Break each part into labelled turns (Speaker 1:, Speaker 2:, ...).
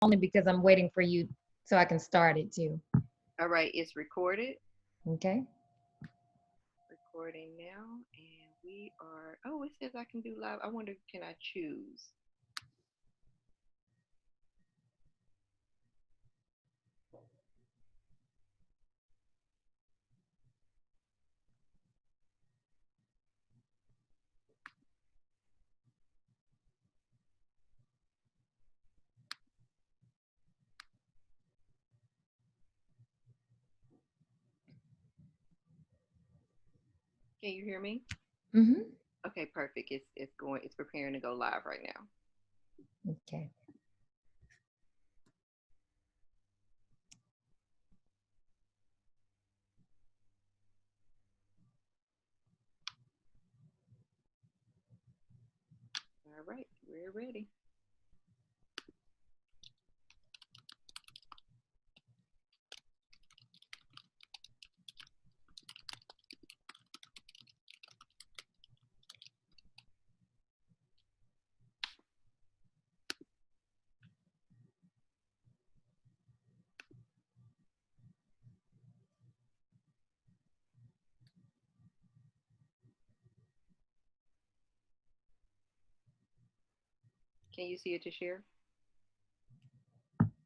Speaker 1: only because I'm waiting for you so I can start it too.
Speaker 2: All right, it's recorded.
Speaker 1: Okay.
Speaker 2: Recording now, and we are. Oh, it says I can do live. I wonder, can I choose? Can you hear me?
Speaker 1: Mm-hmm.
Speaker 2: Okay, perfect. It's going. It's preparing to go live right now.
Speaker 1: Okay.
Speaker 2: All right, we're ready. Can you see it to share?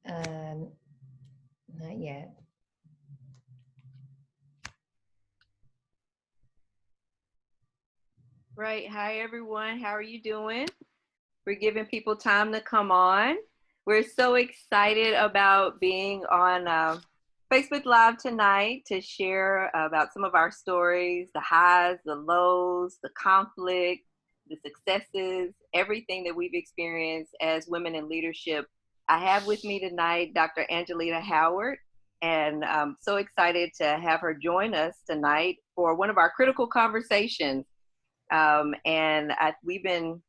Speaker 1: Um, Not yet.
Speaker 2: Right. Hi, everyone. How are you doing? We're giving people time to come on. We're so excited about being on Facebook Live tonight to share about some of our stories, the highs, the lows, the conflict, the successes, everything that we've experienced as women in leadership. I have with me tonight Dr. Angelita Howard, and I'm so excited to have her join us tonight for one of our critical conversations. We've been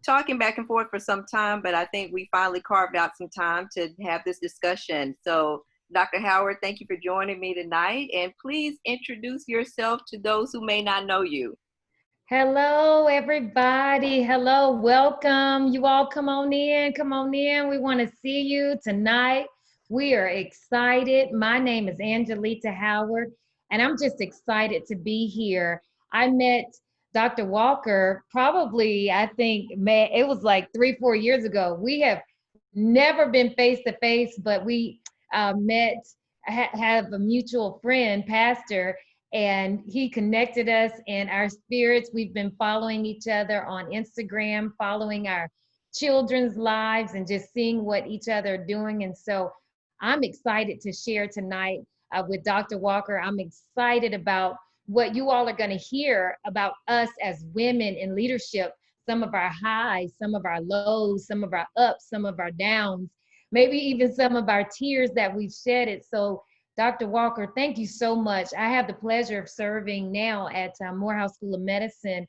Speaker 2: talking back and forth for some time, but I think we finally carved out some time to have this discussion. So, Dr. Howard, thank you for joining me tonight. And please introduce yourself to those who may not know you.
Speaker 1: Hello, everybody. Hello, welcome. You all come on in. Come on in. We want to see you tonight. We are excited. My name is Angelita Howard, and I'm just excited to be here. I met Dr. Walker probably, I think, it was like 3, 4 years ago. We have never been face to face, but we met, have a mutual friend, pastor, and he connected us and our spirits. We've been following each other on Instagram, following our children's lives and just seeing what each other are doing. And so I'm excited to share tonight with Dr. Walker. I'm excited about what you all are going to hear about us as women in leadership, some of our highs, some of our lows, some of our ups, some of our downs, maybe even some of our tears that we've shedded. So Dr. Walker, thank you so much. I have the pleasure of serving now at Morehouse School of Medicine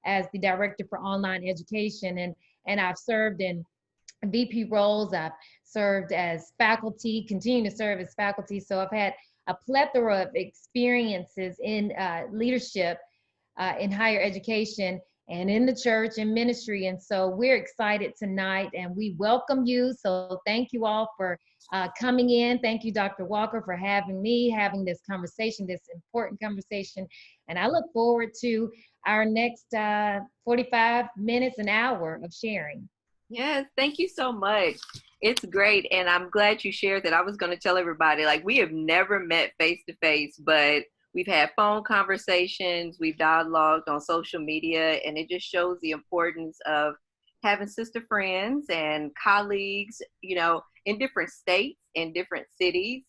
Speaker 1: as the director for online education, and I've served in VP roles. I've served as faculty, continue to serve as faculty. So I've had a plethora of experiences in leadership in higher education and in the church and ministry. And so we're excited tonight and we welcome you. So thank you all for coming in. Thank you, Dr. Walker, for having me, having this conversation, this important conversation. And I look forward to our next 45 minutes, an hour of sharing.
Speaker 2: Yes, thank you so much. It's great. And I'm glad you shared that. I was going to tell everybody, like, we have never met face to face, but we've had phone conversations, we've dialogued on social media, and it just shows the importance of having sister friends and colleagues, in different states, in different cities,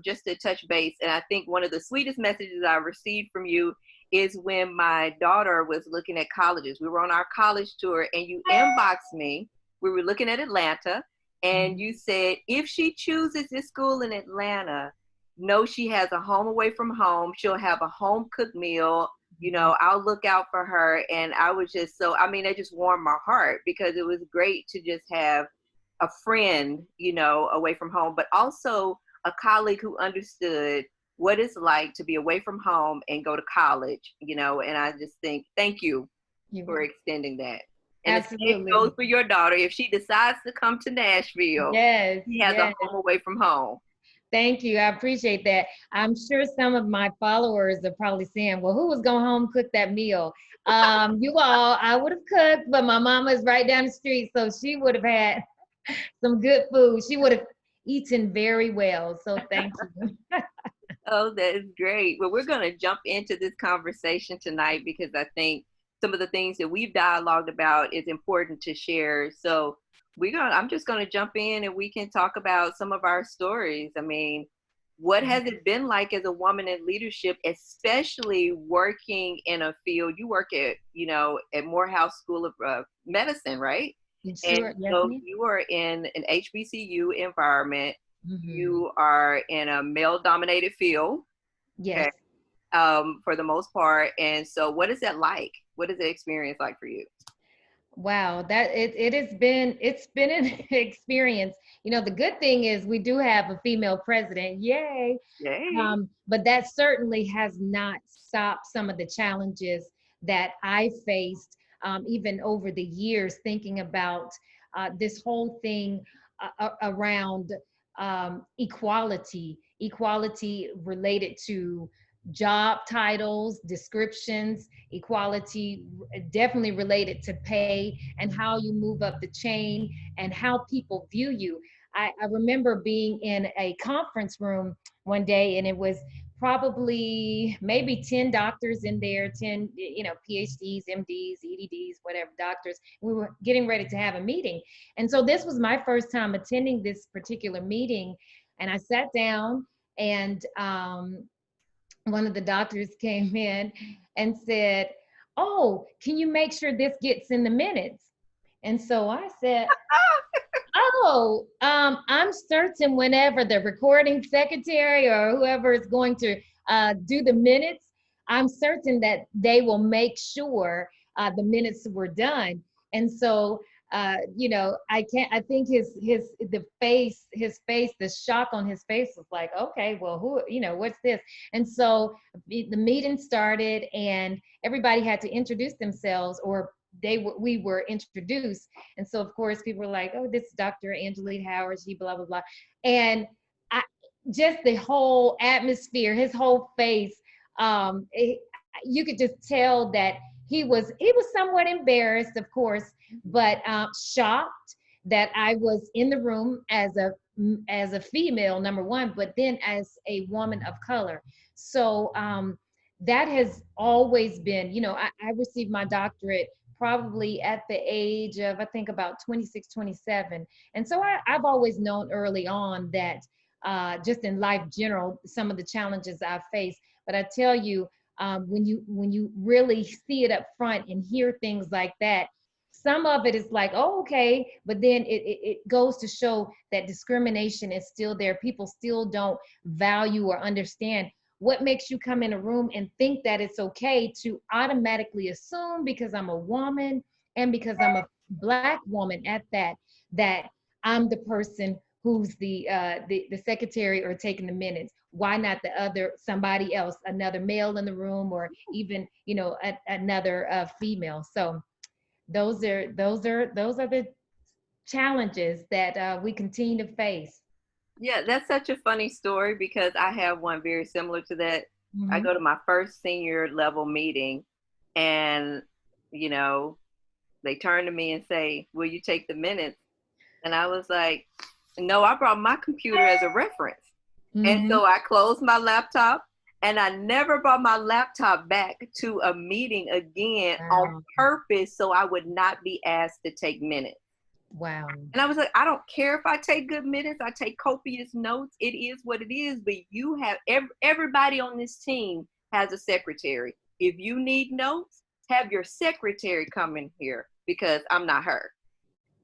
Speaker 2: just to touch base. And I think one of the sweetest messages I received from you is when my daughter was looking at colleges. We were on our college tour, and you inboxed me. We were looking at Atlanta, and you said, if she chooses this school in Atlanta, know she has a home away from home. She'll have a home cooked meal. I'll look out for her. And I was just it just warmed my heart because it was great to just have a friend, away from home, but also a colleague who understood what it's like to be away from home and go to college, and I just think, thank you
Speaker 1: You
Speaker 2: for extending that. And the same goes
Speaker 1: Absolutely.
Speaker 2: for your daughter. If she decides to come to Nashville,
Speaker 1: Yes,
Speaker 2: she has a
Speaker 1: yes.
Speaker 2: home away from home.
Speaker 1: Thank you. I appreciate that. I'm sure some of my followers are probably saying, well, who was going home cook that meal? You all, I would have cooked, but my mama is right down the street, so she would have had some good food. She would have eaten very well. So thank you.
Speaker 2: Oh, that is great. Well, we're going to jump into this conversation tonight because I think some of the things that we've dialogued about is important to share. So I'm just going to jump in and we can talk about some of our stories. I mean, what has it been like as a woman in leadership, especially working in a field? You work at, at Morehouse School of Medicine, right? And
Speaker 1: Sure. Yes,
Speaker 2: so
Speaker 1: ma'am.
Speaker 2: you are in an HBCU environment.
Speaker 1: Hmm.
Speaker 2: You are in a male-dominated field,
Speaker 1: Yes.
Speaker 2: okay, for the most part. And so, what is that like? What is the experience like for you?
Speaker 1: Wow, it's been an experience. The good thing is we do have a female president. Yay.
Speaker 2: Yay!
Speaker 1: But that certainly has not stopped some of the challenges that I faced, even over the years, thinking about this whole thing around equality related to job titles, descriptions, equality definitely related to pay and how you move up the chain and how people view you. I remember being in a conference room one day, and it was probably maybe 10 doctors in there, 10, PhDs, MDs, EDDs, whatever doctors. We were getting ready to have a meeting. And so this was my first time attending this particular meeting. And I sat down, and one of the doctors came in and said, "Oh, can you make sure this gets in the minutes?" And so I said, "Oh, I'm certain whenever the recording secretary or whoever is going to do the minutes, I'm certain that they will make sure the minutes were done." And so, I can't. I think the shock on his face was like, "Okay, well, what's this?" And so the meeting started, and everybody had to introduce themselves, or we were introduced. And so, of course, people were like, "Oh, this is Dr. Angelita Howard, she blah, blah, blah." And I, just the whole atmosphere, his whole face, you could just tell that he was somewhat embarrassed, of course, but shocked that I was in the room as a female, number one, but then as a woman of color. So that has always been, I received my doctorate probably at the age of, I think, about 26, 27. And so I've always known early on that just in life general, some of the challenges I face. But I tell you, when you really see it up front and hear things like that, some of it is like, oh, okay, but then it goes to show that discrimination is still there. People still don't value or understand what makes you come in a room and think that it's okay to automatically assume, because I'm a woman and because I'm a Black woman at that I'm the person who's the secretary or taking the minutes. Why not somebody else, another male in the room, or even another female? So those are the challenges that we continue to face.
Speaker 2: Yeah, that's such a funny story because I have one very similar to that. I
Speaker 1: Hmm.
Speaker 2: go to my first senior level meeting, and you know, they turn to me and say, "Will you take the minutes?" And I was like, "No, I brought my computer as a reference." And
Speaker 1: Hmm.
Speaker 2: so I closed my laptop, and I never brought my laptop back to a meeting again on
Speaker 1: Wow.
Speaker 2: purpose so I would not be asked to take minutes.
Speaker 1: Wow.
Speaker 2: And I was like, I don't care if I take good minutes, I take copious notes. It is what it is. But you have everybody on this team has a secretary. If you need notes, have your secretary come in here because I'm not her.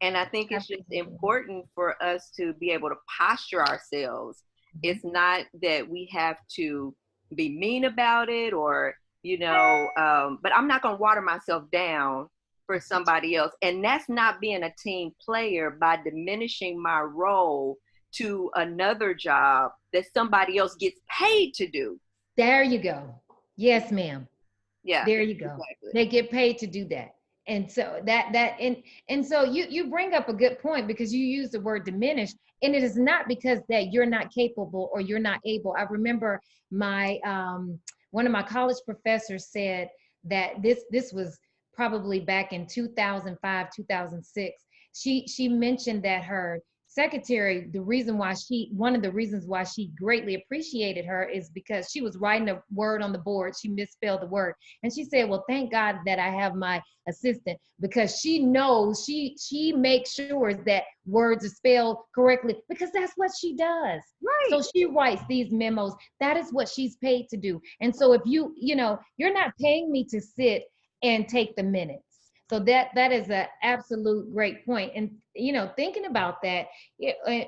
Speaker 2: And I think it's just
Speaker 1: Absolutely.
Speaker 2: important for us to be able to posture ourselves.
Speaker 1: Mhm.
Speaker 2: It's not that we have to be mean about it but I'm not going to water myself down for somebody else. And that's not being a team player by diminishing my role to another job that somebody else gets paid to do.
Speaker 1: There you go. Yes, ma'am.
Speaker 2: Yeah,
Speaker 1: There you go.
Speaker 2: exactly.
Speaker 1: They get paid to do that. And so and so you bring up a good point, because you use the word diminish, and it is not because that you're not capable or you're not able. I remember my one of my college professors said that this was probably back in 2005, 2006. She mentioned that her secretary, the reason why she one of the reasons why she greatly appreciated her is because she was writing a word on the board, she misspelled the word, and she said, well, thank God that I have my assistant, because she knows, she makes sure that words are spelled correctly, because that's what she does.
Speaker 2: Right.
Speaker 1: So she writes these memos. That is what she's paid to do. And so if you're not paying me to sit and take the minutes. So that is an absolute great point. And thinking about that,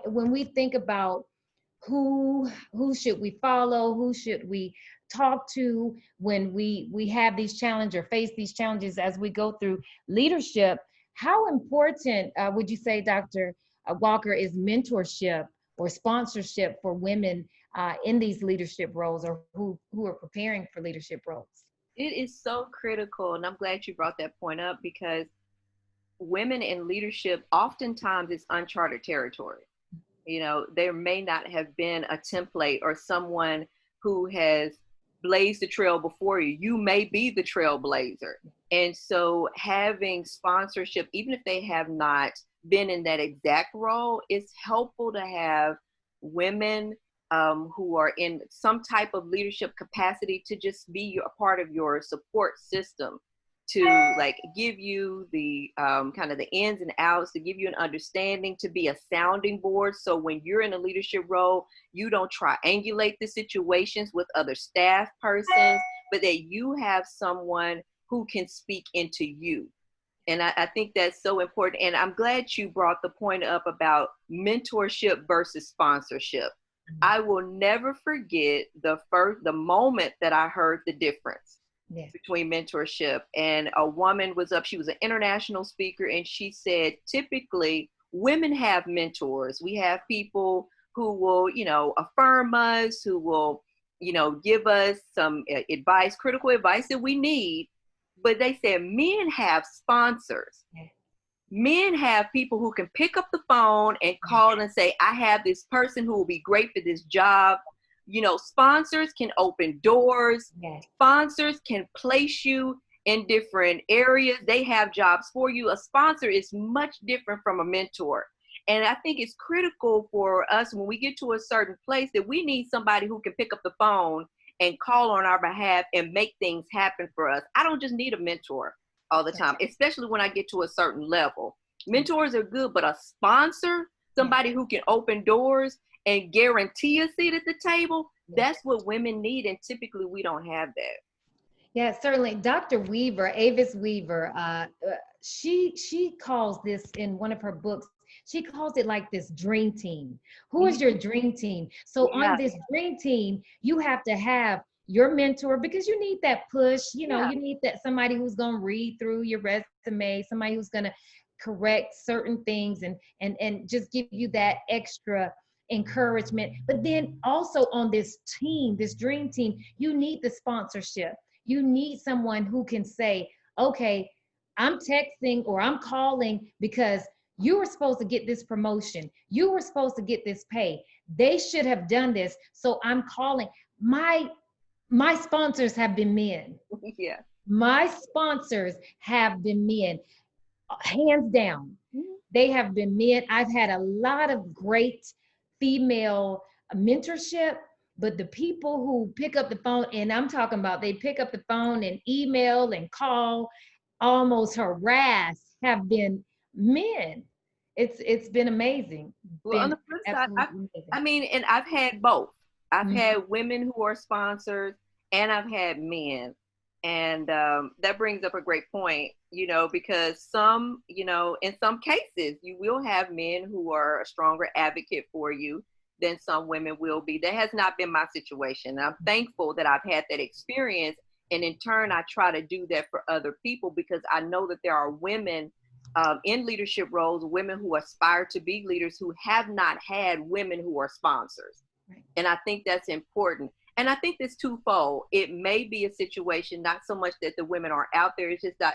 Speaker 1: when we think about who should we follow, who should we talk to when we have these challenges or face these challenges as we go through leadership, how important would you say, Dr. Walker, is mentorship or sponsorship for women in these leadership roles, or who are preparing for leadership roles?
Speaker 2: It is so critical, and I'm glad you brought that point up, because women in leadership oftentimes is uncharted territory. There may not have been a template or someone who has blazed the trail before you. You may be the trailblazer. And so having sponsorship, even if they have not been in that exact role, it's helpful to have women who are in some type of leadership capacity to just be a part of your support system, to like give you the kind of the ins and outs, to give you an understanding, to be a sounding board. So when you're in a leadership role, you don't triangulate the situations with other staff persons, but that you have someone who can speak into you. And I think that's so important. And I'm glad you brought the point up about mentorship versus sponsorship. I will never forget the moment that I heard the difference between mentorship. And a woman was up, she was an international speaker, and she said, typically women have mentors. We have people who will, affirm us, who will, give us some advice, critical advice that we need. But they said men have sponsors. Men have people who can pick up the phone and call and say, I have this person who will be great for this job. Sponsors can open doors. Sponsors can place you in different areas. They have jobs for you. A sponsor is much different from a mentor. And I think it's critical for us when we get to a certain place that we need somebody who can pick up the phone and call on our behalf and make things happen for us. I don't just need a mentor all the time, especially when I get to a certain level. Mentors are good, but a sponsor, somebody who can open doors and guarantee a seat at the table, that's what women need. And typically we don't have that.
Speaker 1: Yeah, certainly. Dr. Weaver, Avis Weaver, she calls this in one of her books, she calls it like this dream team. Who is your dream team? So on this dream team, you have to have your mentor, because you need that push, you need that somebody who's going to read through your resume, somebody who's going to correct certain things and just give you that extra encouragement. But then also on this team, this dream team, you need the sponsorship. You need someone who can say, okay, I'm texting or I'm calling because you were supposed to get this promotion. You were supposed to get this pay. They should have done this. So I'm calling. My sponsors have been men.
Speaker 2: Yeah.
Speaker 1: My sponsors have been men, hands down. They have been men. I've had a lot of great female mentorship, but the people who pick up the phone, and I'm talking about they pick up the phone and email and call, almost harass, have been men. It's been amazing.
Speaker 2: Well, on the flip side, and I've had both. I've had women who are sponsors, and I've had men. And that brings up a great point, because some, in some cases, you will have men who are a stronger advocate for you than some women will be. That has not been my situation. I'm thankful that I've had that experience. And in turn, I try to do that for other people, because I know that there are women in leadership roles, women who aspire to be leaders who have not had women who are sponsors. Right. And I think that's important. And I think it's twofold. It may be a situation, not so much that the women are out there, it's just that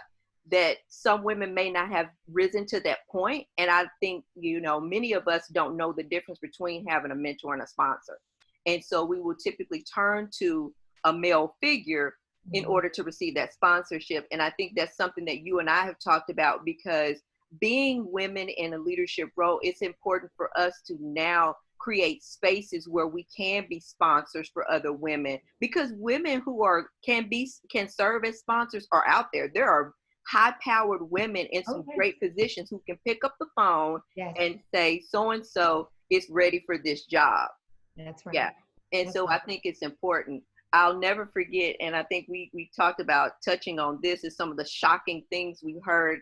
Speaker 2: that some women may not have risen to that point. And I think, you know, many of us don't know the difference between having a mentor and a sponsor. And so we will typically turn to a male figure in order to receive that sponsorship. And I think that's something that you and I have talked about, because being women in a leadership role, it's important for us to now create spaces where we can be sponsors for other women, because women who can serve as sponsors are out there. There are high-powered women in some great positions who can pick up the phone and say, so and so is ready for this job.
Speaker 1: That's right.
Speaker 2: Yeah. And
Speaker 1: That's
Speaker 2: so
Speaker 1: right.
Speaker 2: I think it's important. I'll never forget, and I think we talked about touching on this, is some of the shocking things we heard.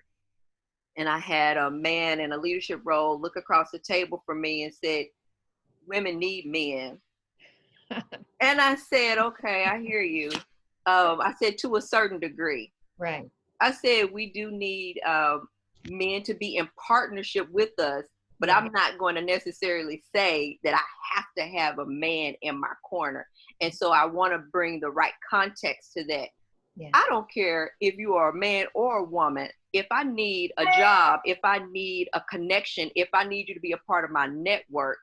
Speaker 2: And I had a man in a leadership role look across the table from me and said, women need men. And I said, okay, I hear you. I said, to a certain degree.
Speaker 1: Right.
Speaker 2: I said, we do need men to be in partnership with us, but
Speaker 1: Yeah.
Speaker 2: I'm not going to necessarily say that I have to have a man in my corner. And so I want to bring the right context to that.
Speaker 1: Yeah.
Speaker 2: I don't care if you are a man or a woman. If I need a job, if I need a connection, if I need you to be a part of my network,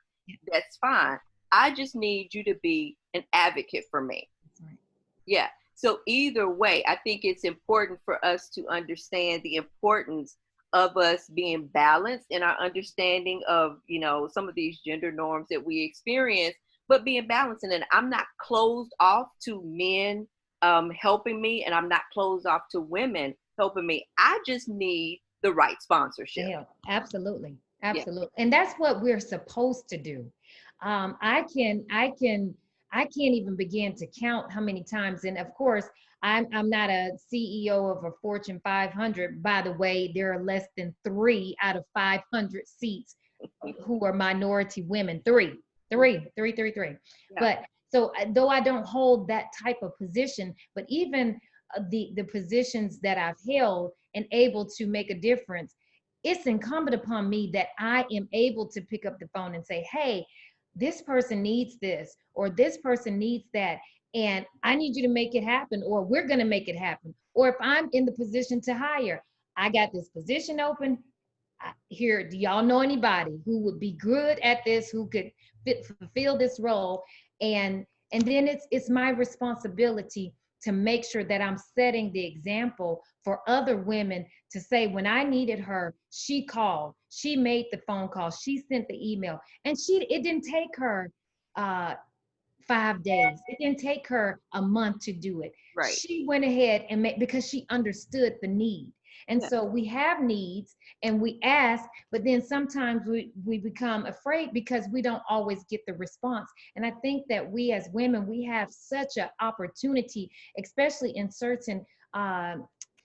Speaker 2: that's fine. I just need you to be an advocate for me.
Speaker 1: That's right.
Speaker 2: Yeah. So either way, I think it's important for us to understand the importance of us being balanced in our understanding of, you know, some of these gender norms that we experience, but being balanced. And then I'm not closed off to men helping me, and I'm not closed off to women helping me. I just need the right sponsorship.
Speaker 1: Yeah, absolutely. Absolutely. Yeah. And that's what we're supposed to do. I can't even begin to count how many times. And of course, I'm not a CEO of a Fortune 500. By the way, there are less than 3 out of 500 seats who are minority women. Three. Yeah. But so though I don't hold that type of position, but even the positions that I've held and able to make a difference, it's incumbent upon me that I am able to pick up the phone and say, hey, this person needs this, or this person needs that, and I need you to make it happen, or we're going to make it happen. Or if I'm in the position to hire, I got this position open here. Do y'all know anybody who would be good at this, who could fulfill this role? And then it's my responsibility to make sure that I'm setting the example for other women to say, when I needed her, she called, she made the phone call, she sent the email, and it didn't take her 5 days. It didn't take her a month to do it.
Speaker 2: Right.
Speaker 1: She went ahead and because she understood the need. And so we have needs and we ask, but then sometimes we become afraid because we don't always get the response. And I think that we as women, we have such an opportunity, especially in certain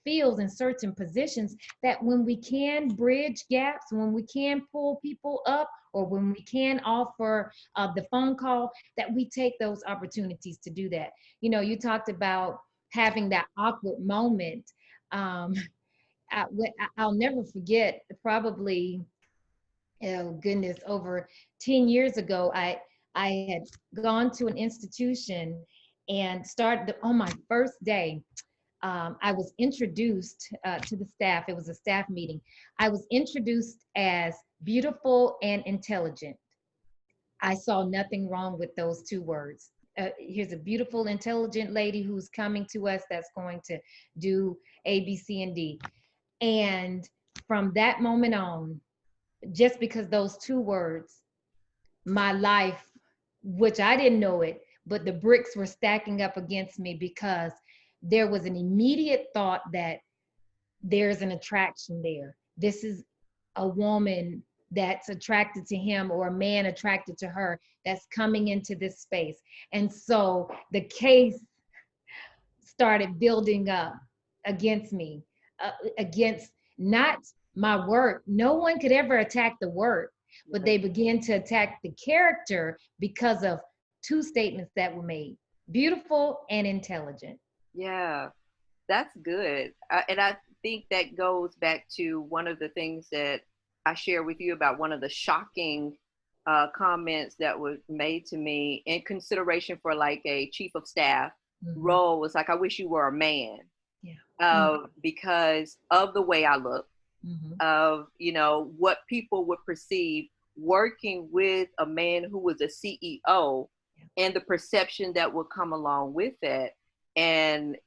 Speaker 1: fields and certain positions, that when we can bridge gaps, when we can pull people up, or when we can offer the phone call, that we take those opportunities to do that. You know, you talked about having that awkward moment. I'll never forget, probably, oh goodness, over 10 years ago, I had gone to an institution and started on my first day. I was introduced to the staff. It was a staff meeting. I was introduced as beautiful and intelligent. I saw nothing wrong with those 2 words. Here's a beautiful, intelligent lady who's coming to us that's going to do A, B, C, and D. And from that moment on, just because those 2 words, my life, which I didn't know it, but the bricks were stacking up against me, because there was an immediate thought that there's an attraction there. This is a woman that's attracted to him, or a man attracted to her, that's coming into this space. And so the case started building up against me, against not my work. No one could ever attack the work, but they began to attack the character because of 2 statements that were made: beautiful and intelligent.
Speaker 2: Yeah, that's good. And I think that goes back to one of the things that I share with you about one of the shocking comments that was made to me in consideration for like a chief of staff role, was like, I wish you were a man.
Speaker 1: Yeah. Mm-hmm.
Speaker 2: Because of the way I look,
Speaker 1: Mm-hmm.
Speaker 2: of, what people would perceive working with a man who was a CEO,
Speaker 1: Yeah.
Speaker 2: and the perception that would come along with that. And,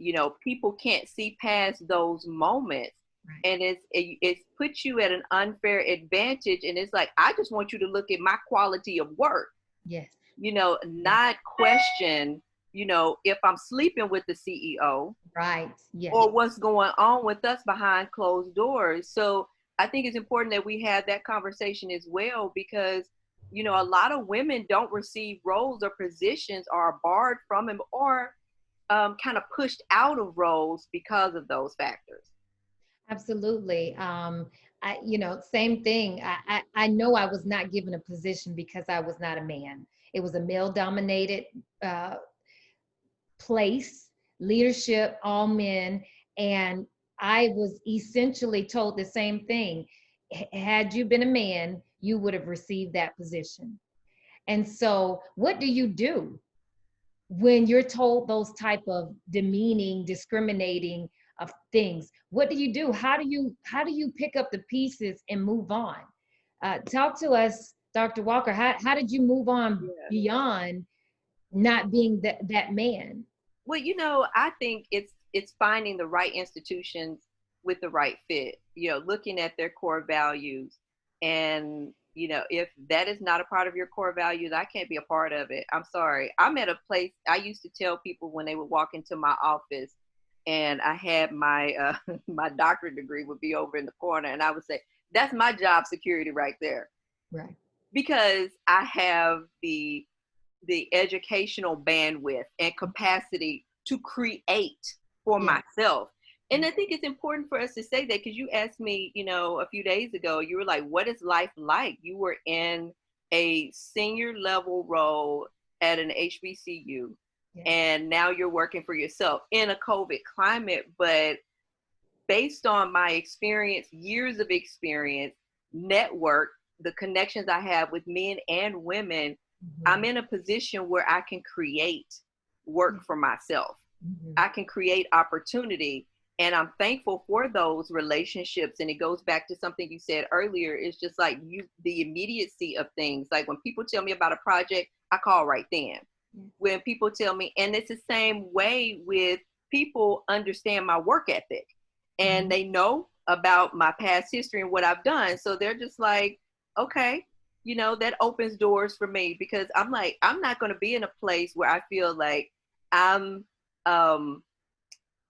Speaker 2: people can't see past those moments.
Speaker 1: Right.
Speaker 2: And it's put you at an unfair advantage. And it's like, I just want you to look at my quality of work,
Speaker 1: Yes. Yes.
Speaker 2: not question, if I'm sleeping with the CEO
Speaker 1: Right. Yes.
Speaker 2: or what's going on with us behind closed doors. So I think it's important that we have that conversation as well, because a lot of women don't receive roles or positions, or are barred from them, or kind of pushed out of roles because of those factors.
Speaker 1: Absolutely. Same thing. I know I was not given a position because I was not a man. It was a male dominated uh, place, leadership, all men. And I was essentially told the same thing. Had you been a man, you would have received that position. And so, what do you do when you're told those type of demeaning, discriminating of things? What do you do? How do you pick up the pieces and move on? Talk to us, Dr. Walker. How did you move on
Speaker 2: Yeah.
Speaker 1: beyond not being that man?
Speaker 2: Well, I think it's finding the right institutions with the right fit. Looking at their core values, and if that is not a part of your core values, I can't be a part of it. I'm sorry. I'm at a place. I used to tell people when they would walk into my office, and I had my my doctorate degree would be over in the corner, and I would say, "That's my job security right there,"
Speaker 1: Right.
Speaker 2: because I have the educational bandwidth and capacity to create for
Speaker 1: Yeah.
Speaker 2: myself. And
Speaker 1: Yeah.
Speaker 2: I think it's important for us to say that, because you asked me, a few days ago, you were like, what is life like? You were in a senior level role at an HBCU,
Speaker 1: Yes.
Speaker 2: and now you're working for yourself in a COVID climate. But based on my experience, years of experience, network, the connections I have with men and women, I'm
Speaker 1: Mhm.
Speaker 2: in a position where I can create work for myself.
Speaker 1: Mhm.
Speaker 2: I can create opportunity. And I'm thankful for those relationships. And it goes back to something you said earlier. It's just like the immediacy of things. Like when people tell me about a project, I call right then.
Speaker 1: Yes.
Speaker 2: When people tell me, and it's the same way with people understand my work ethic, and
Speaker 1: Mhm.
Speaker 2: they know about my past history and what I've done. So they're just like, okay, that opens doors for me, because I'm like, I'm not going to be in a place where I feel like I'm um,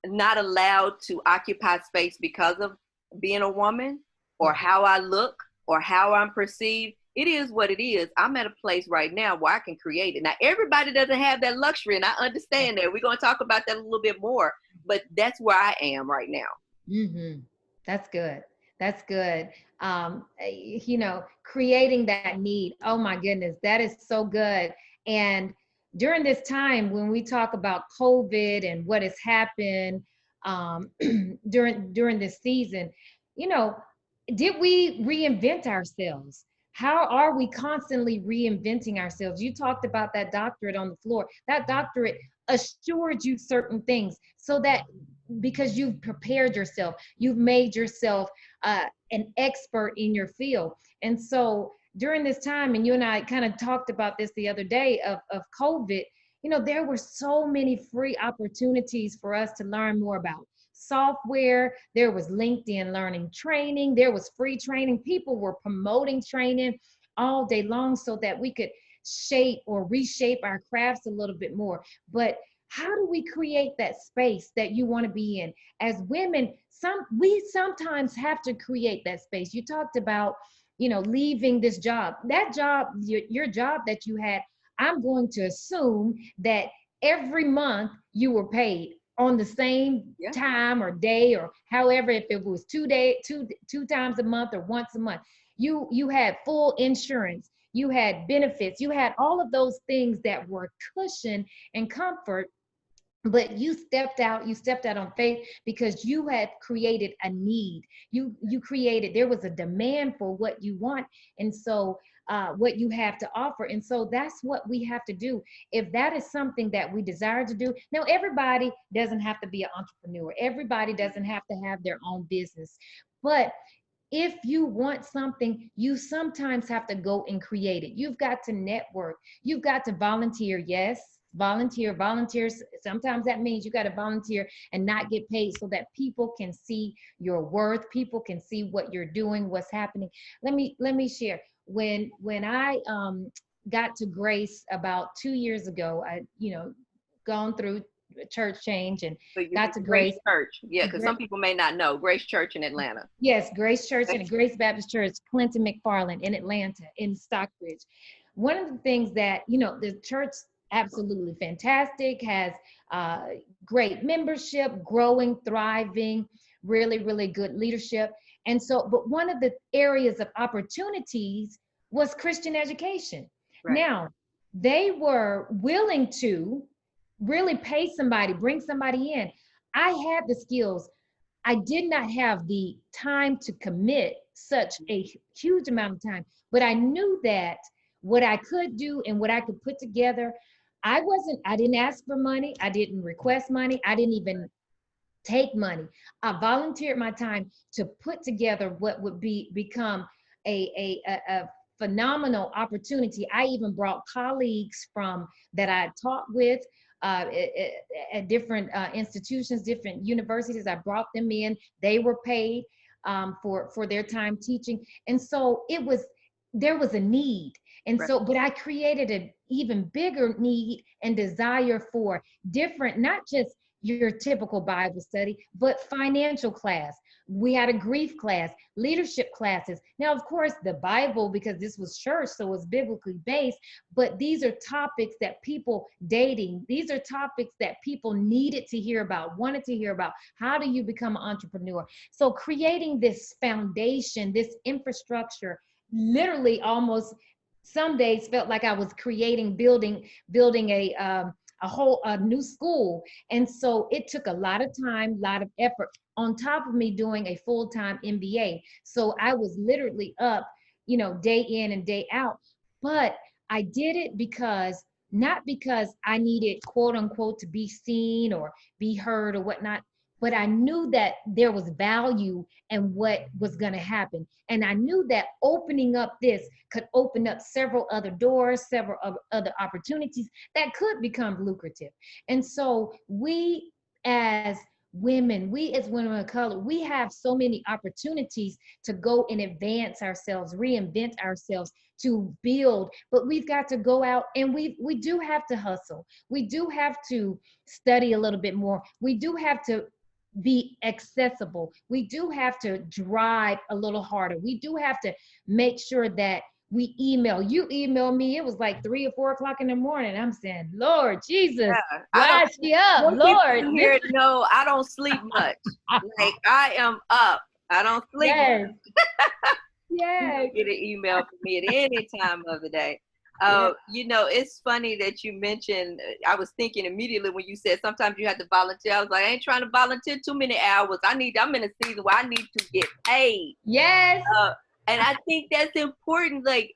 Speaker 2: not allowed to occupy space because of being a woman, or
Speaker 1: Yeah.
Speaker 2: how I look, or how I'm perceived. It is what it is. I'm at a place right now where I can create it. Now, everybody doesn't have that luxury, and I
Speaker 1: Yeah.
Speaker 2: understand that. We're going to talk about that a little bit more, but that's where I am right now.
Speaker 1: Mm-hmm. That's good. That's good. Creating that need. Oh my goodness, that is so good. And during this time, when we talk about COVID and what has happened during this season, you know, did we reinvent ourselves? How are we constantly reinventing ourselves? You talked about that doctorate on the floor. That doctorate assured you certain things so that because you've prepared yourself, you've made yourself an expert in your field. And so during this time, and you and I kind of talked about this the other day of COVID, there were so many free opportunities for us to learn more about software. There was LinkedIn learning training, there was free training. People were promoting training all day long so that we could shape or reshape our crafts a little bit more. But how do we create that space that you want to be in? As women, we sometimes have to create that space. You talked about, leaving this job. That job, your job that you had, I'm going to assume that every month you were paid on the same
Speaker 2: Yeah.
Speaker 1: time or day, or however, if it was 2 day, two times a month or once a month. You had full insurance, you had benefits, you had all of those things that were cushion and comfort. But you stepped out on faith because you had created a need. You created, there was a demand for what you want. And so what you have to offer. And so that's what we have to do. If that is something that we desire to do. Now, everybody doesn't have to be an entrepreneur. Everybody doesn't have to have their own business. But if you want something, you sometimes have to go and create it. You've got to network. You've got to volunteer. Yes, volunteers. Sometimes that means you got to volunteer and not get paid so that people can see your worth. People can see what you're doing, what's happening. Let me share. When I got to Grace about 2 years ago, I gone through church change and
Speaker 2: So you
Speaker 1: got to
Speaker 2: Grace
Speaker 1: Grace.
Speaker 2: Church. Yeah, because some people may not know Grace Church in Atlanta.
Speaker 1: Yes, Grace Church and Grace Baptist Church, Clinton McFarland in Atlanta, in Stockbridge. One of the things that, the church, absolutely fantastic, has great membership, growing, thriving, really, really good leadership. And so, but one of the areas of opportunities was Christian education.
Speaker 2: Right.
Speaker 1: Now, they were willing to really pay somebody, bring somebody in. I had the skills. I did not have the time to commit such a huge amount of time, but I knew that what I could do and what I could put together, I didn't ask for money. I didn't request money. I didn't even take money. I volunteered my time to put together what would become a phenomenal opportunity. I even brought colleagues from that I taught with at different institutions, different universities. I brought them in. They were paid for their time teaching, and so there was a need. And so, but I created an even bigger need and desire for different, not just your typical Bible study, but financial class. We had a grief class, leadership classes. Now, of course, the Bible, because this was church, so it's biblically based, but these are topics that people dating, these are topics that people needed to hear about, wanted to hear about. How do you become an entrepreneur? So creating this foundation, this infrastructure, literally almost some days felt like I was building a new school. And so it took a lot of time, a lot of effort on top of me doing a full-time MBA. So I was literally up, day in and day out. But I did it not because I needed, quote unquote, to be seen or be heard or whatnot, but I knew that there was value in what was going to happen. And I knew that opening up this could open up several other doors, several other opportunities that could become lucrative. And so we as women of color, we have so many opportunities to go and advance ourselves, reinvent ourselves, to build, but we've got to go out and we do have to hustle. We do have to study a little bit more. We do have to be accessible. We do have to drive a little harder. We do have to make sure that you email me. It was like 3 or 4 o'clock in the morning. I'm saying, Lord Jesus, watch me up, Lord.
Speaker 2: Here, no, I don't sleep much. Like, I am up. I don't sleep much.
Speaker 1: Yes.
Speaker 2: You get an email from me at any time of the day. It's funny that you mentioned, I was thinking immediately when you said sometimes you have to volunteer. I was like, I ain't trying to volunteer too many hours. I'm in a season where I need to get paid.
Speaker 1: Yes.
Speaker 2: And I think that's important. Like,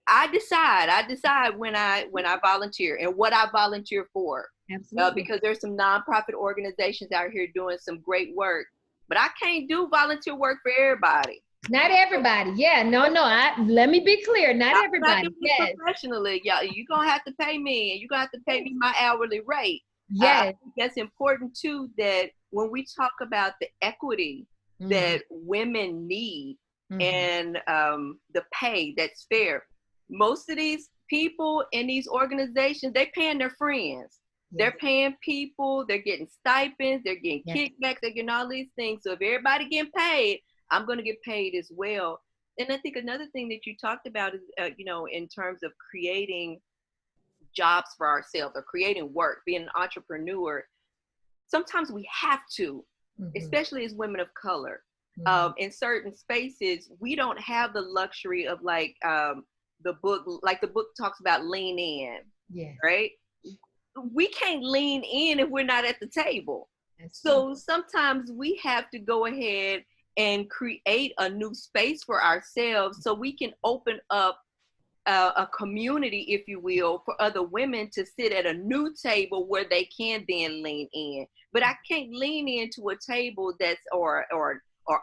Speaker 2: I decide when I volunteer and what I volunteer for.
Speaker 1: Absolutely.
Speaker 2: Because there's some nonprofit organizations out here doing some great work, but I can't do volunteer work for everybody.
Speaker 1: Not everybody. Yeah, no. Let me be clear. Not everybody.
Speaker 2: Yes. Professionally, yeah, you're gonna have to pay me, and you're gonna have to pay me my hourly rate.
Speaker 1: Yes.
Speaker 2: I think that's important too. That when we talk about the equity that women need and the pay that's fair, most of these people in these organizations, they're paying their friends. They're paying people. They're getting stipends. They're getting kickbacks. They're getting all these things. So if everybody getting paid, I'm going to get paid as well. And I think another thing that you talked about is, in terms of creating jobs for ourselves or creating work, being an entrepreneur, sometimes we have to, especially as women of color. In certain spaces, we don't have the luxury of the book talks about lean in, right? We can't lean in if we're not at the table. So sometimes we have to go ahead and create a new space for ourselves so we can open up a community, if you will, for other women to sit at a new table where they can then lean in. But I can't lean into a table that's or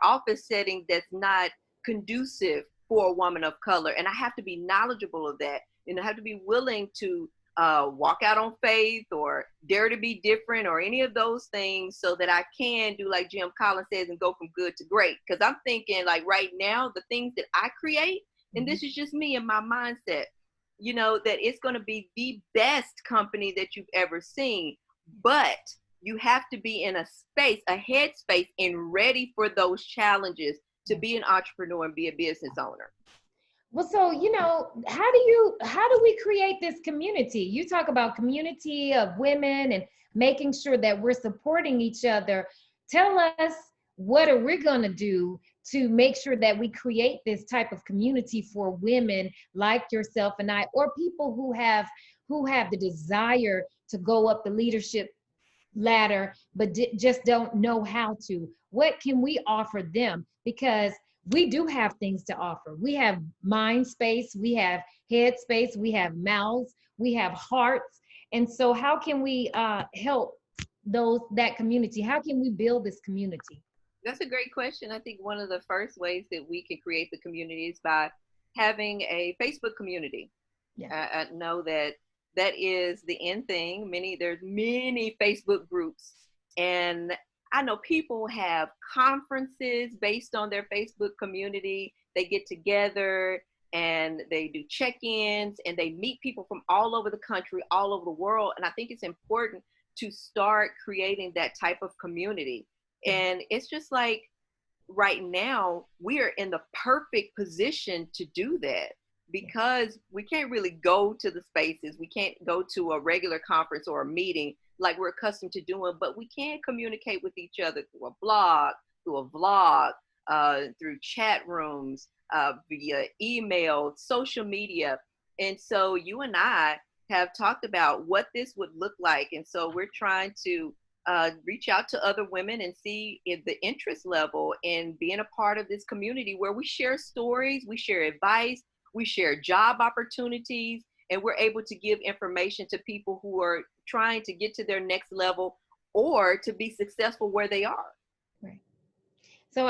Speaker 2: office setting that's not conducive for a woman of color. And I have to be knowledgeable of that, and I have to be willing to walk out on faith or dare to be different or any of those things, so that I can do like Jim Collins says and go from good to great. Because I'm thinking, like, right now, the things that I create, and this is just me and my mindset, you know, that it's going to be the best company that you've ever seen. But you have to be in a space, a headspace, and ready for those challenges to be an entrepreneur and be a business owner.
Speaker 1: Well, so, you know, how do we create this community? You talk about community of women and making sure that we're supporting each other. Tell us, what are we going to do to make sure that we create this type of community for women like yourself and I, or people who have the desire to go up the leadership ladder, but just don't know how to? What can we offer them? Because we do have things to offer. We have mind space, we have head space, we have mouths, we have hearts. And so how can we help that community? How can we build this community?
Speaker 2: That's a great question. I think one of the first ways that we can create the community is by having a Facebook community.
Speaker 1: Yeah.
Speaker 2: I know that that is the end thing. There's many Facebook groups, and I know people have conferences based on their Facebook community. They get together and they do check-ins and they meet people from all over the country, all over the world. And I think it's important to start creating that type of community. And it's just like right now, we are in the perfect position to do that, because we can't really go to the spaces. We can't go to a regular conference or a meeting like we're accustomed to doing, but we can communicate with each other through a blog, through a vlog, through chat rooms, via email, social media. And so you and I have talked about what this would look like. And so we're trying to reach out to other women and see if the interest level in being a part of this community where we share stories, we share advice, we share job opportunities, and we're able to give information to people who are trying to get to their next level or to be successful where they are.
Speaker 1: Right. So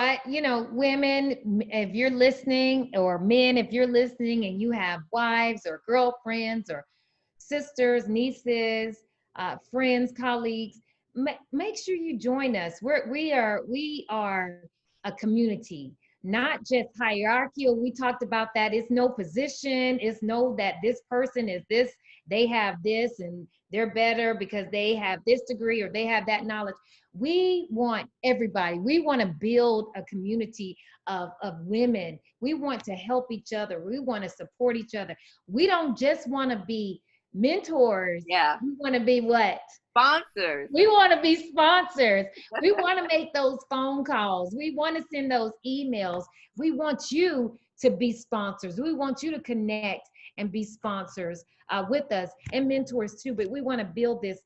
Speaker 1: women, if you're listening, or men, if you're listening and you have wives or girlfriends or sisters, nieces, friends, colleagues, make sure you join us. We are a community, not just hierarchical. We talked about that. It's no position. It's no that this person is this, they have this, and they're better because they have this degree or they have that knowledge. We want everybody. We want to build a community of women. We want to help each other. We want to support each other. We don't just want to be mentors.
Speaker 2: Yeah.
Speaker 1: We want to be what?
Speaker 2: Sponsors.
Speaker 1: We want to be sponsors. We want to make those phone calls. We want to send those emails. We want you to be sponsors. We want you to connect and be sponsors with us, and mentors too. But we want to build this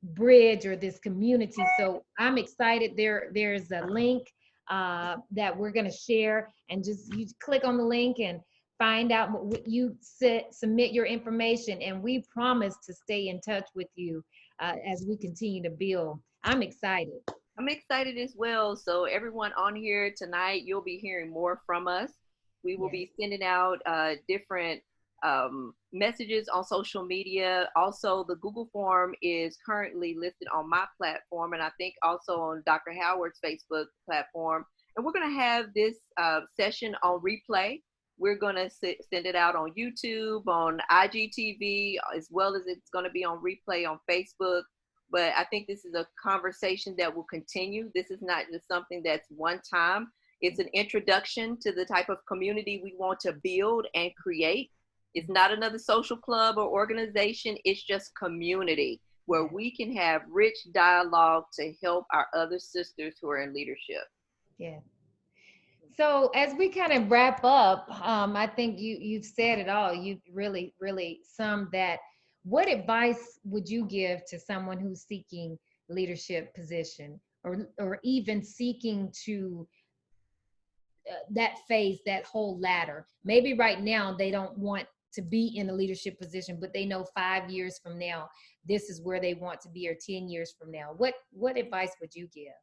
Speaker 1: bridge or this community. So I'm excited. There's a link that we're going to share, and just you click on the link and find out what you submit your information, and we promise to stay in touch with you as we continue to build. I'm excited.
Speaker 2: I'm excited as well. So everyone on here tonight, you'll be hearing more from us. We will be sending out different messages on social media. Also, the Google form is currently listed on my platform, and I think also on Dr. Howard's Facebook platform. And we're going to have this session on replay. We're going to send it out on YouTube, on IGTV, as well as it's going to be on replay on Facebook. But I think this is a conversation that will continue. This is not just something that's one time. It's an introduction to the type of community we want to build and create. It's not another social club or organization. It's just community where we can have rich dialogue to help our other sisters who are in leadership.
Speaker 1: Yeah. So as we kind of wrap up, I think you've said it all. You really, really summed that. What advice would you give to someone who's seeking leadership position, or even seeking to that phase, that whole ladder? Maybe right now they don't want to be in a leadership position, but they know 5 years from now, this is where they want to be, or 10 years from now. What advice would you give?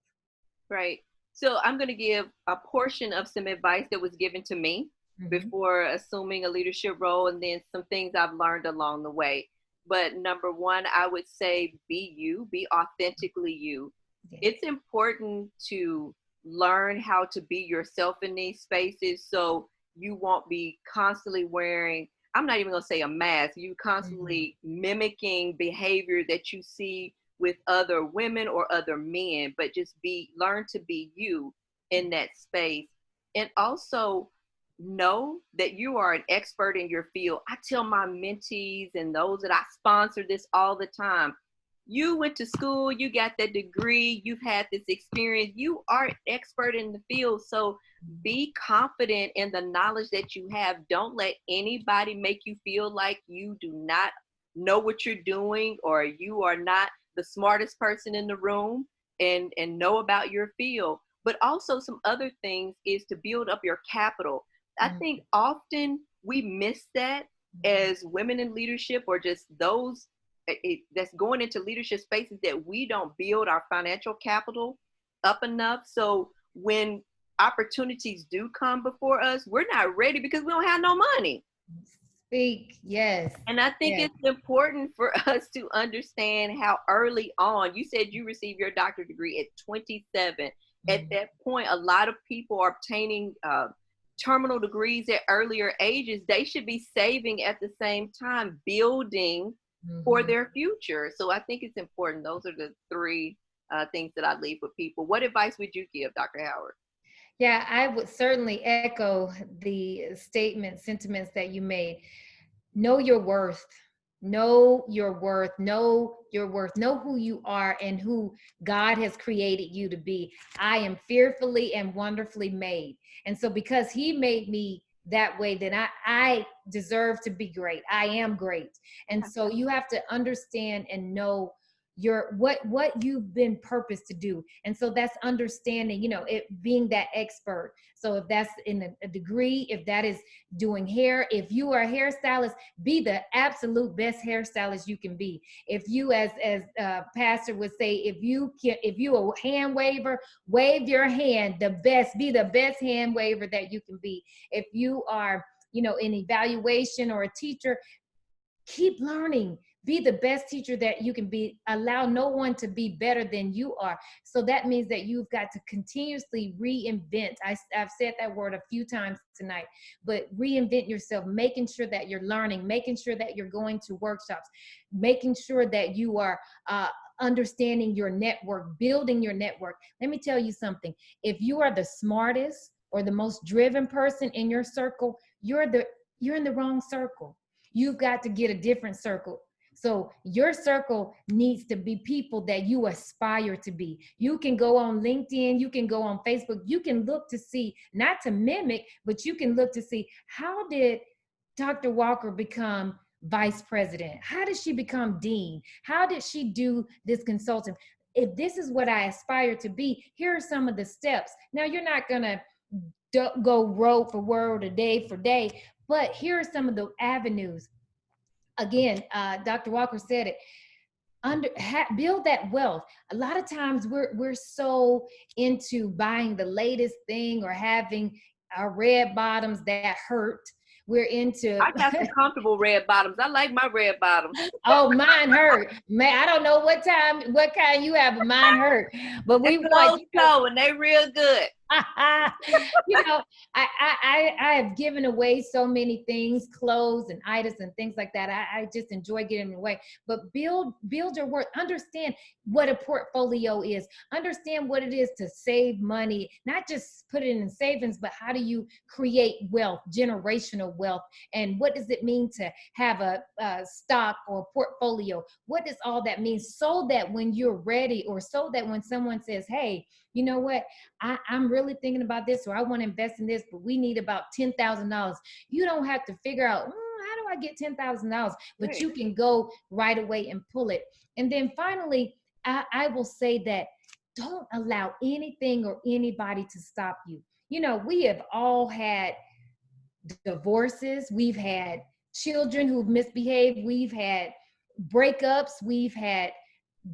Speaker 2: Right. So I'm going to give a portion of some advice that was given to me
Speaker 1: Mm-hmm.
Speaker 2: before assuming a leadership role, and then some things I've learned along the way. But number one, I would say be you, be authentically you.
Speaker 1: Yeah.
Speaker 2: It's important to learn how to be yourself in these spaces so you won't be constantly wearing, I'm not even going to say a mask, you
Speaker 1: Mm-hmm.
Speaker 2: constantly mimicking behavior that you see with other women or other men, but just learn to be you in that space. And also know that you are an expert in your field. I tell my mentees and those that I sponsor this all the time. You went to school, you got that degree, you've had this experience, you are an expert in the field. So be confident in the knowledge that you have. Don't let anybody make you feel like you do not know what you're doing, or you are not the smartest person in the room, and know about your field. But also some other things is to build up your capital. I think often we miss that as women in leadership, or just those that's going into leadership spaces, that we don't build our financial capital up enough. So when opportunities do come before us, we're not ready because we don't have no money.
Speaker 1: Speak. Yes.
Speaker 2: And I think
Speaker 1: Yes.
Speaker 2: it's important for us to understand how early on, you said you received your doctorate degree at 27. At
Speaker 1: Mm-hmm.
Speaker 2: that point, a lot of people are obtaining terminal degrees at earlier ages. They should be saving at the same time, building for
Speaker 1: Mm-hmm.
Speaker 2: their future. So I think it's important. Those are the three things that I leave with people. What advice would you give, Dr. Howard?
Speaker 1: Yeah, I would certainly echo the sentiments that you made. Know your worth. Know your worth. Know your worth. Know who you are and who God has created you to be. I am fearfully and wonderfully made. And so because he made me that way, then I deserve to be great. I am great. And so you have to understand and know your what you've been purposed to do. And so that's understanding, it being that expert. So if that's in a degree, if that is doing hair, if you are a hairstylist, be the absolute best hairstylist you can be. If you, as pastor would say, if you a hand waver, wave your hand the best, be the best hand waver that you can be. If you are, an evaluation or a teacher, keep learning. Be the best teacher that you can be. Allow no one to be better than you are. So that means that you've got to continuously reinvent. I've said that word a few times tonight, but reinvent yourself, making sure that you're learning, making sure that you're going to workshops, making sure that you are understanding your network, building your network. Let me tell you something. If you are the smartest or the most driven person in your circle, you're in the wrong circle. You've got to get a different circle. So your circle needs to be people that you aspire to be. You can go on LinkedIn, you can go on Facebook, you can look to see, not to mimic, but you can look to see, how did Dr. Walker become vice president? How did she become dean? How did she do this consulting? If this is what I aspire to be, here are some of the steps. Now, you're not going to go word for word or day for day, but here are some of the avenues. Again, Dr. Walker said it. Build that wealth. A lot of times we're so into buying the latest thing or having our red bottoms that hurt. We're into
Speaker 2: I got some comfortable red bottoms. I like my red bottoms.
Speaker 1: oh, mine hurt. Man, I don't know what kind you have, but mine hurt. But
Speaker 2: They're
Speaker 1: we
Speaker 2: good
Speaker 1: want,
Speaker 2: old toe, and they real good.
Speaker 1: you know, I have given away so many things, clothes and items and things like that. I just enjoy giving away. But build your worth. Understand what a portfolio is. Understand what it is to save money, not just put it in savings, but how do you create wealth, generational wealth, and what does it mean to have a stock or portfolio? What does all that mean? So that when you're ready, or so that when someone says, "Hey, you know what? I'm really thinking about this, or I want to invest in this, but we need about $10,000." You don't have to figure out, how do I get $10,000? But
Speaker 2: Right.
Speaker 1: you can go right away and pull it. And then finally, I will say that don't allow anything or anybody to stop you. We have all had divorces. We've had children who've misbehaved. We've had breakups. We've had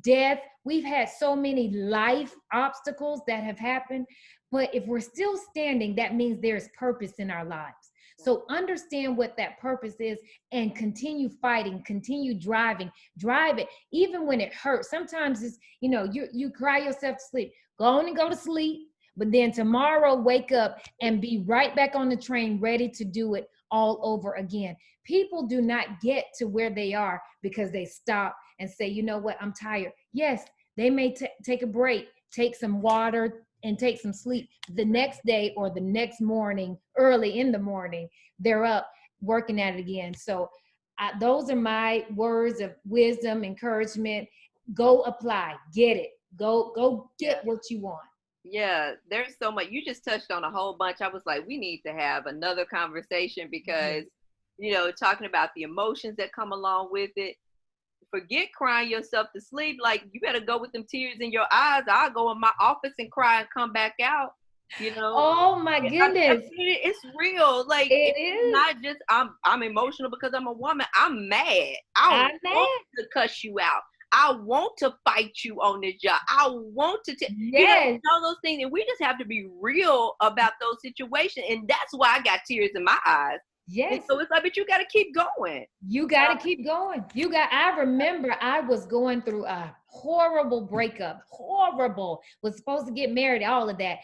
Speaker 1: death. We've had so many life obstacles that have happened. But if we're still standing, that means there's purpose in our lives. So understand what that purpose is and continue fighting, continue driving, drive it, even when it hurts. Sometimes it's, you cry yourself to sleep. Go on and go to sleep. But then tomorrow, wake up and be right back on the train, ready to do it all over again. People do not get to where they are because they stop and say, you know what, I'm tired. Yes, they may take a break, take some water, and take some sleep. The next day or the next morning, early in the morning, they're up working at it again. So those are my words of wisdom, encouragement. Go apply, get it. Go get what you want.
Speaker 2: Yeah, there's so much. You just touched on a whole bunch. I was like, we need to have another conversation because, talking about the emotions that come along with it. Forget crying yourself to sleep. Like, you better go with them tears in your eyes. I'll go in my office and cry and come back out.
Speaker 1: Oh my goodness.
Speaker 2: It's real. Like, it's not just I'm emotional because I'm a woman. I'm mad. I want to cuss you out. I want to fight you on this job. I want to, all those things. And we just have to be real about those situations. And that's why I got tears in my eyes.
Speaker 1: Yes.
Speaker 2: And so it's like, but you got to keep going.
Speaker 1: You got to keep going. I remember I was going through a horrible breakup. Horrible. Was supposed to get married, all of that.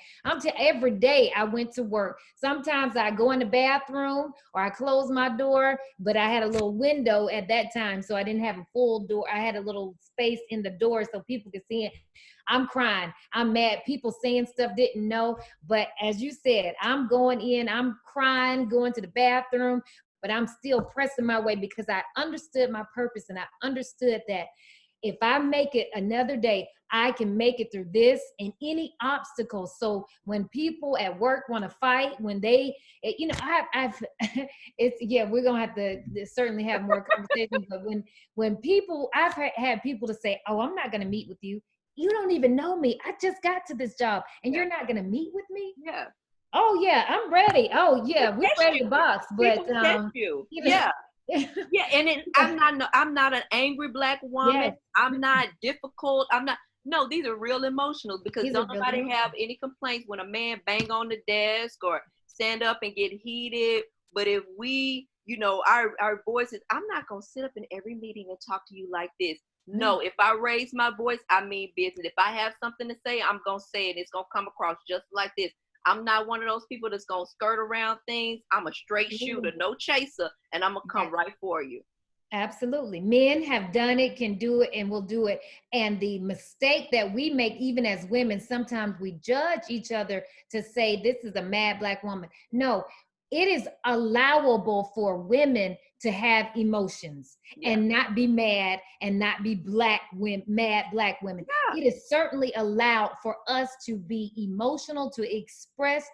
Speaker 1: Every day I went to work. Sometimes I go in the bathroom or I close my door, but I had a little window at that time, so I didn't have a full door. I had a little space in the door so people could see it. I'm crying. I'm mad. People saying stuff didn't know. But as you said, I'm going in, I'm crying, going to the bathroom, but I'm still pressing my way because I understood my purpose and I understood that if I make it another day, I can make it through this and any obstacle. So when people at work want to fight, when they, we're going to have to certainly have more conversations. But when people, I've had people to say, oh, I'm not going to meet with you. You don't even know me. I just got to this job and you're not going to meet with me?
Speaker 2: Yeah.
Speaker 1: Oh yeah, I'm ready. Oh yeah, we're ready to box. But
Speaker 2: yeah. And I'm not an angry Black woman. Yes. I'm not difficult. No, these are real emotional because don't nobody have any complaints when a man bang on the desk or stand up and get heated. But if we, our voices, I'm not going to sit up in every meeting and talk to you like this. No, if I raise my voice, I mean business. If I have something to say, I'm going to say it. It's going to come across just like this. I'm not one of those people that's going to skirt around things. I'm a straight shooter, no chaser, and I'm going to come right for you.
Speaker 1: Absolutely. Men have done it, can do it, and will do it. And the mistake that we make, even as women, sometimes we judge each other to say, this is a mad Black woman. No, it is allowable for women to have emotions and not be mad and not be mad Black women. Yeah. It is certainly allowed for us to be emotional, to express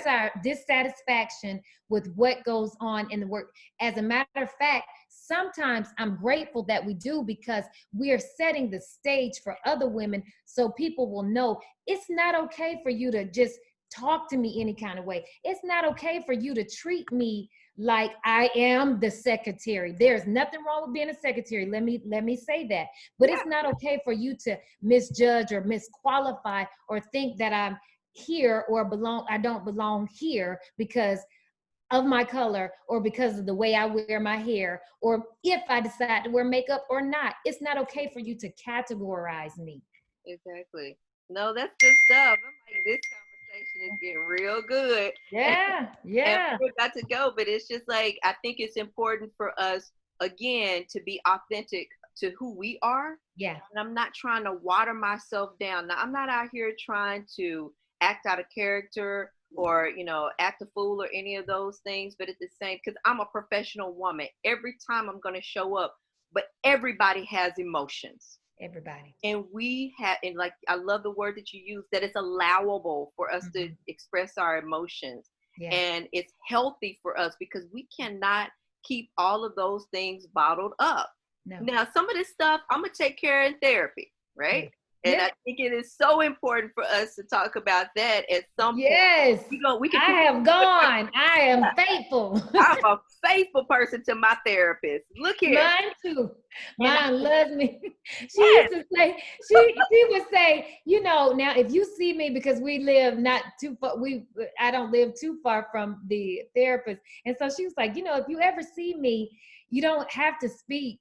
Speaker 1: our dissatisfaction with what goes on in the work. As a matter of fact, sometimes I'm grateful that we do because we are setting the stage for other women so people will know it's not okay for you to just talk to me any kind of way. It's not okay for you to treat me like I am the secretary. There's nothing wrong with being a secretary. Let me say that. But it's not okay for you to misjudge or misqualify or think that I'm here or I don't belong here because of my color or because of the way I wear my hair or if I decide to wear makeup or not. It's not okay for you to categorize me.
Speaker 2: Exactly. No, that's good stuff. I'm like, this conversation is getting real good.
Speaker 1: Yeah.
Speaker 2: And we're about to go, but it's just like, I think it's important for us, again, to be authentic to who we are.
Speaker 1: Yeah.
Speaker 2: And I'm not trying to water myself down. Now, I'm not out here trying to act out of character or, act a fool or any of those things. But at the same, because I'm a professional woman, every time I'm going to show up, but everybody has emotions.
Speaker 1: Everybody.
Speaker 2: And like, I love the word that you use, that it's allowable for us to express our emotions. Yeah. And it's healthy for us because we cannot keep all of those things bottled up. No. Now, some of this stuff I'm going to take care of in therapy, right? And
Speaker 1: Yeah.
Speaker 2: I think it is so important for us to talk about that at some point.
Speaker 1: Yes.
Speaker 2: We can
Speaker 1: I have gone. I am faithful.
Speaker 2: I'm a faithful person to my therapist. Look here.
Speaker 1: Mine too.
Speaker 2: And
Speaker 1: Mine loves me. She
Speaker 2: yes,
Speaker 1: used to say, she would say, you know, now if you see me, because we live not too far, I don't live too far from the therapist. And so she was like, you know, if you ever see me, you don't have to speak.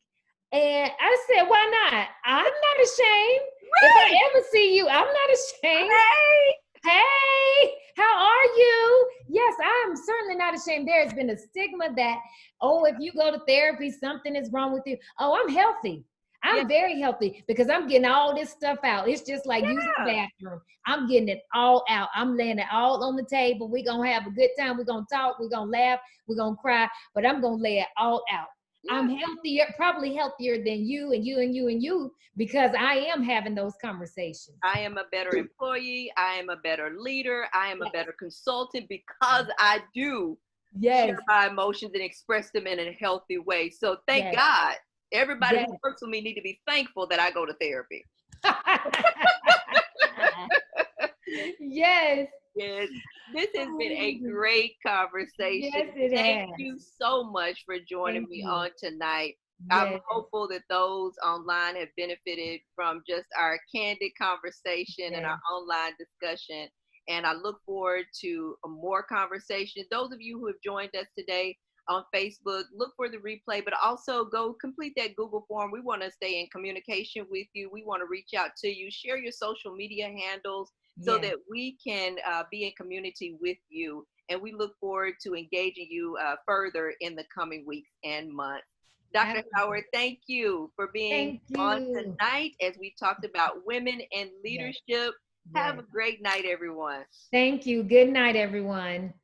Speaker 1: And I said, why not? I'm not ashamed. If I
Speaker 2: right.
Speaker 1: ever see you, I'm not ashamed.
Speaker 2: Hey.
Speaker 1: Hey, how are you? Yes, I'm certainly not ashamed. There's been a stigma that, oh, if you go to therapy, something is wrong with you. Oh, I'm healthy.
Speaker 2: Yeah.
Speaker 1: I'm very healthy because I'm getting all this stuff out. It's just like using the
Speaker 2: Yeah.
Speaker 1: bathroom. I'm getting it all out. I'm laying it all on the table. We're going to have a good time. We're going to talk. We're going to laugh. We're going to cry, but I'm going to lay it all out. I'm healthier, probably healthier than you and you and you and you, because I am having those conversations.
Speaker 2: I am a better employee. I am a better leader. I am a better consultant because I do share my emotions and express them in a healthy way. So thank God. Everybody who works with me need to be thankful that I go to therapy.
Speaker 1: Yes.
Speaker 2: Yes. This has been a great conversation.
Speaker 1: Yes, it
Speaker 2: Thank
Speaker 1: has.
Speaker 2: you so much for joining me on tonight. I'm
Speaker 1: Yes.
Speaker 2: hopeful that those online have benefited from just our candid conversation and our online discussion. And I look forward to more conversation. Those of you who have joined us today on Facebook, look for the replay, but also go complete that Google form. We want to stay in communication with you. We want to reach out to you. Share your social media handles so that we can be in community with you. And we look forward to engaging you further in the coming weeks and months. Dr. Howard, thank you for being on tonight as we talked about women and leadership. Have a great night, everyone.
Speaker 1: Thank you. Good night, everyone.